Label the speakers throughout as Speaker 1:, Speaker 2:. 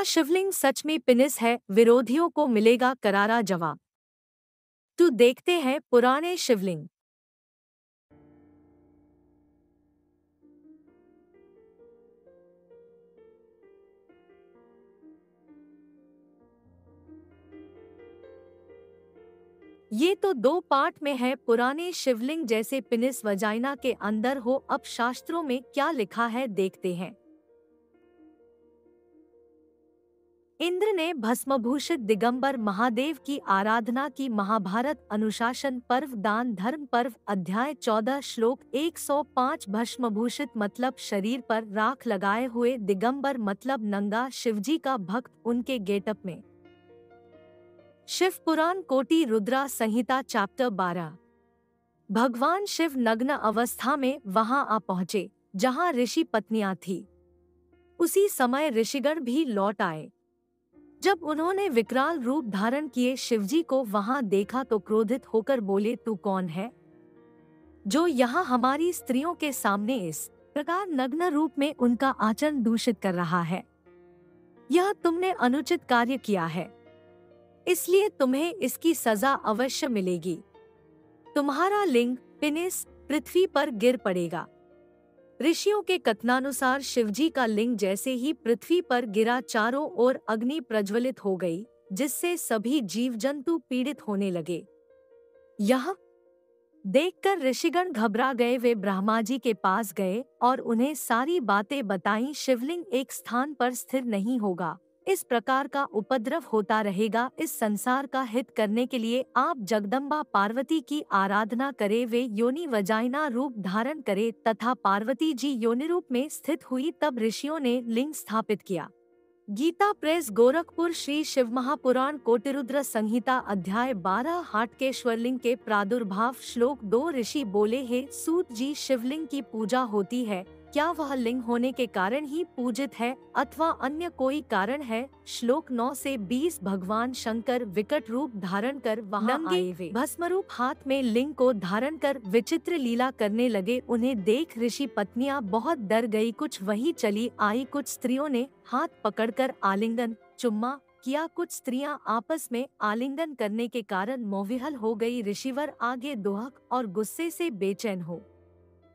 Speaker 1: क्या शिवलिंग सच में पिनिस है? विरोधियों को मिलेगा करारा जवाब। तो देखते हैं पुराने शिवलिंग। ये तो दो पार्ट में है। पुराने शिवलिंग जैसे पिनिस वजाइना के अंदर हो, अब शास्त्रों में क्या लिखा है देखते हैं। इंद्र ने भस्मभूषित दिगंबर महादेव की आराधना की। महाभारत अनुशासन पर्व दान धर्म पर्व अध्याय 14 श्लोक 105। भस्मभूषित मतलब शरीर पर राख लगाए हुए, दिगंबर मतलब नंगा, शिवजी का भक्त उनके गेटअप में। शिव पुराण कोटि रुद्रा संहिता चैप्टर 12। भगवान शिव नग्न अवस्था में वहां आ पहुँचे जहां ऋषि पत्नियां थी। उसी समय ऋषिगण भी लौट आए। जब उन्होंने विकराल रूप धारण किए शिवजी को वहां देखा तो क्रोधित होकर बोले, तू कौन है जो यहाँ हमारी स्त्रियों के सामने इस प्रकार नग्न रूप में उनका आचरण दूषित कर रहा है? यह तुमने अनुचित कार्य किया है, इसलिए तुम्हें इसकी सजा अवश्य मिलेगी। तुम्हारा लिंग पिनिस पृथ्वी पर गिर पड़ेगा। ऋषियों के कथनानुसार शिवजी का लिंग जैसे ही पृथ्वी पर गिरा, चारों ओर अग्नि प्रज्वलित हो गई, जिससे सभी जीव जंतु पीड़ित होने लगे। यह देखकर ऋषिगण घबरा गए। वे ब्रह्मा जी के पास गए और उन्हें सारी बातें बताईं। शिवलिंग एक स्थान पर स्थिर नहीं होगा, इस प्रकार का उपद्रव होता रहेगा। इस संसार का हित करने के लिए आप जगदम्बा पार्वती की आराधना करें। वे योनि वजाइना रूप धारण करे तथा पार्वती जी योनि रूप में स्थित हुई। तब ऋषियों ने लिंग स्थापित किया। गीता प्रेस गोरखपुर। श्री शिव महापुराण कोटिरुद्र संहिता अध्याय 12। हाटकेश्वरलिंग के प्रादुर्भाव श्लोक 2। ऋषि बोले, हे सूत जी, शिवलिंग की पूजा होती है, क्या वह लिंग होने के कारण ही पूजित है अथवा अन्य कोई कारण है? श्लोक 9 से 20। भगवान शंकर विकट रूप धारण कर वहां आए। वे भस्मरूप हाथ में लिंग को धारण कर विचित्र लीला करने लगे। उन्हें देख ऋषि पत्नियां बहुत डर गई। कुछ वही चली आई, कुछ स्त्रियों ने हाथ पकड़कर आलिंगन चुम्मा किया। कुछ स्त्रियां आपस में आलिंगन करने के कारण मोहविहल हो गई। ऋषिवर आगे दोहक और गुस्से से बेचैन हो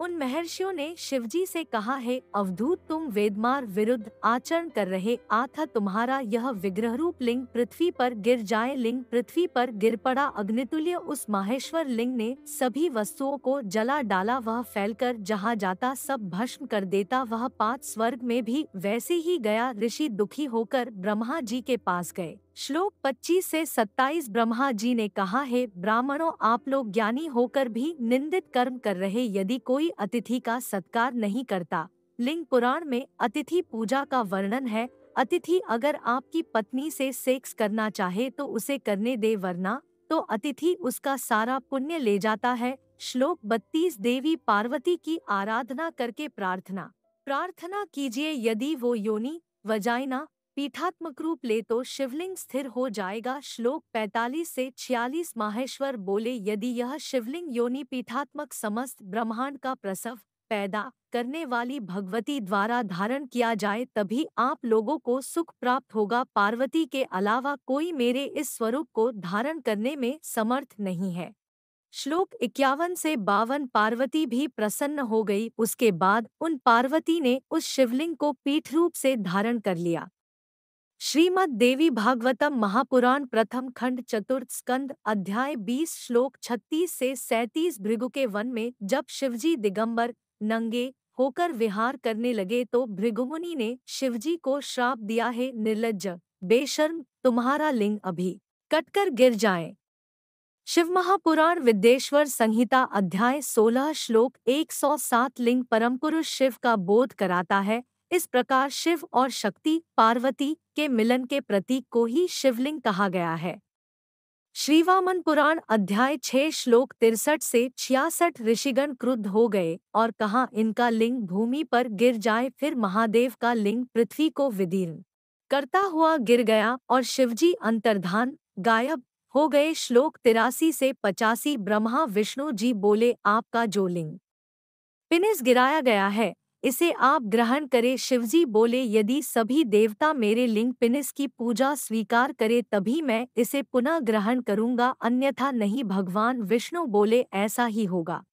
Speaker 1: उन महर्षियों ने शिवजी से कहा, है अवधूत, तुम वेदमार विरुद्ध आचरण कर रहे, आथा तुम्हारा यह विग्रह रूप लिंग पृथ्वी पर गिर जाए। लिंग पृथ्वी पर गिर पड़ा। अग्नितुल्य उस माहेश्वर लिंग ने सभी वस्तुओं को जला डाला। वह फैलकर जहाँ जाता सब भस्म कर देता। वह पात स्वर्ग में भी वैसे ही गया। ऋषि दुखी होकर ब्रह्मा जी के पास गए। श्लोक 25 से 27। ब्रह्मा जी ने कहा, है ब्राह्मणों, आप लोग ज्ञानी होकर भी निंदित कर्म कर रहे। यदि कोई अतिथि का सत्कार नहीं करता, लिंग पुराण में अतिथि पूजा का वर्णन है। अतिथि अगर आपकी पत्नी से सेक्स करना चाहे तो उसे करने दे, वरना तो अतिथि उसका सारा पुण्य ले जाता है। श्लोक 32। देवी पार्वती की आराधना करके प्रार्थना कीजिए। यदि वो योनि वजाइना पीठात्मक रूप ले तो शिवलिंग स्थिर हो जाएगा। श्लोक 45 से 46। माहेश्वर बोले, यदि यह शिवलिंग योनि पीठात्मक समस्त ब्रह्मांड का प्रसव पैदा करने वाली भगवती द्वारा धारण किया जाए तभी आप लोगों को सुख प्राप्त होगा। पार्वती के अलावा कोई मेरे इस स्वरूप को धारण करने में समर्थ नहीं है। श्लोक 51 से 52। पार्वती भी प्रसन्न हो गई। उसके बाद उन पार्वती ने उस शिवलिंग को पीठ रूप से धारण कर लिया। श्रीमद् देवी भागवतम महापुराण प्रथम खंड चतुर्थ स्कंद अध्याय 20 श्लोक 36 से 37। भृगु के वन में जब शिवजी दिगंबर नंगे होकर विहार करने लगे तो भृगुमुनि ने शिवजी को श्राप दिया, है निर्लज्ज बेशर्म, तुम्हारा लिंग अभी कटकर गिर जाए। शिव महापुराण विद्येश्वर संहिता अध्याय 16 श्लोक 107। लिंग परम पुरुष शिव का बोध कराता है। इस प्रकार शिव और शक्ति पार्वती के मिलन के प्रतीक को ही शिवलिंग कहा गया है। श्रीवामन पुराण अध्याय 6 श्लोक 63 से 66। ऋषिगण क्रुद्ध हो गए और कहा, इनका लिंग भूमि पर गिर जाए। फिर महादेव का लिंग पृथ्वी को विदीर्ण करता हुआ गिर गया और शिवजी अंतर्धान गायब हो गए। श्लोक 83 से 85। ब्रह्मा विष्णु जी बोले, आपका जो लिंग पिनिस गिराया गया है, इसे आप ग्रहण करें। शिवजी बोले, यदि सभी देवता मेरे लिंग पिनिस की पूजा स्वीकार करे तभी मैं इसे पुनः ग्रहण करूंगा, अन्यथा नहीं। भगवान विष्णु बोले, ऐसा ही होगा।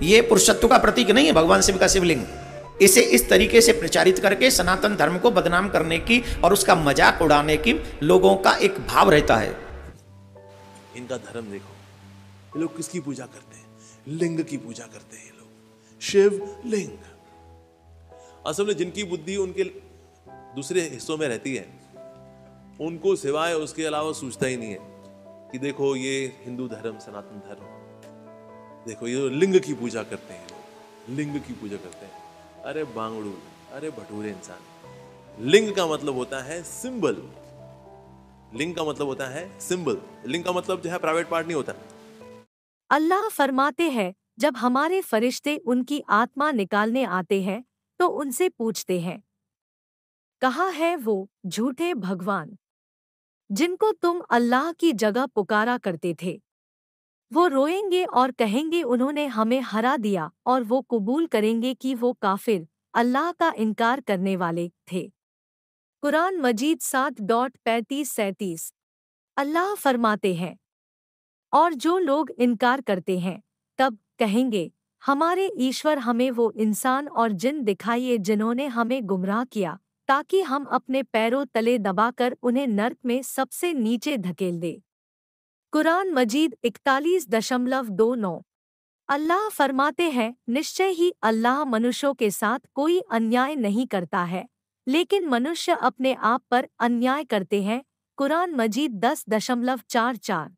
Speaker 2: ये पुरुषत्व का प्रतीक नहीं है भगवान शिव का शिवलिंग। इसे इस तरीके से प्रचारित करके सनातन धर्म को बदनाम करने की और उसका मजाक उड़ाने की लोगों का एक भाव रहता है।
Speaker 3: इनका धर्म देखो, ये लोग किसकी पूजा करते हैं? लिंग की पूजा करते हैं ये लोग, शिव लिंग। असल में जिनकी बुद्धि उनके दूसरे हिस्सों में रहती है, उनको सिवाय उसके अलावा सूझता ही नहीं है कि देखो ये हिंदू धर्म, सनातन धर्म, देखो ये लिंग की पूजा करते हैं लोग, लिंग की पूजा करते हैं। अरे बांगड़ू, अरे भटूरे इंसान। लिंग का मतलब होता है सिंबल। लिंग का मतलब होता है सिंबल। लिंग का मतलब जो है प्राइवेट पार्ट नहीं होता।
Speaker 1: अल्लाह फरमाते हैं, जब हमारे फरिश्ते उनकी आत्मा निकालने आते हैं तो उनसे पूछते हैं, कहाँ है वो झूठे भगवान जिनको तुम अल्लाह की जगह पुकारा करते थे? वो रोएंगे और कहेंगे उन्होंने हमें हरा दिया, और वो कबूल करेंगे कि वो काफिर, अल्लाह का इनकार करने वाले थे। कुरान मजीद 7:35-37। अल्लाह फरमाते हैं, और जो लोग इनकार करते हैं तब कहेंगे, हमारे ईश्वर हमें वो इंसान और जिन दिखाइए जिन्होंने हमें गुमराह किया, ताकि हम अपने पैरों तले दबाकर उन्हें नर्क में सबसे नीचे धकेल दे। कुरान मजीद 41.29। अल्लाह फरमाते हैं, निश्चय ही अल्लाह मनुष्यों के साथ कोई अन्याय नहीं करता है, लेकिन मनुष्य अपने आप पर अन्याय करते हैं। कुरान मजीद 10.44।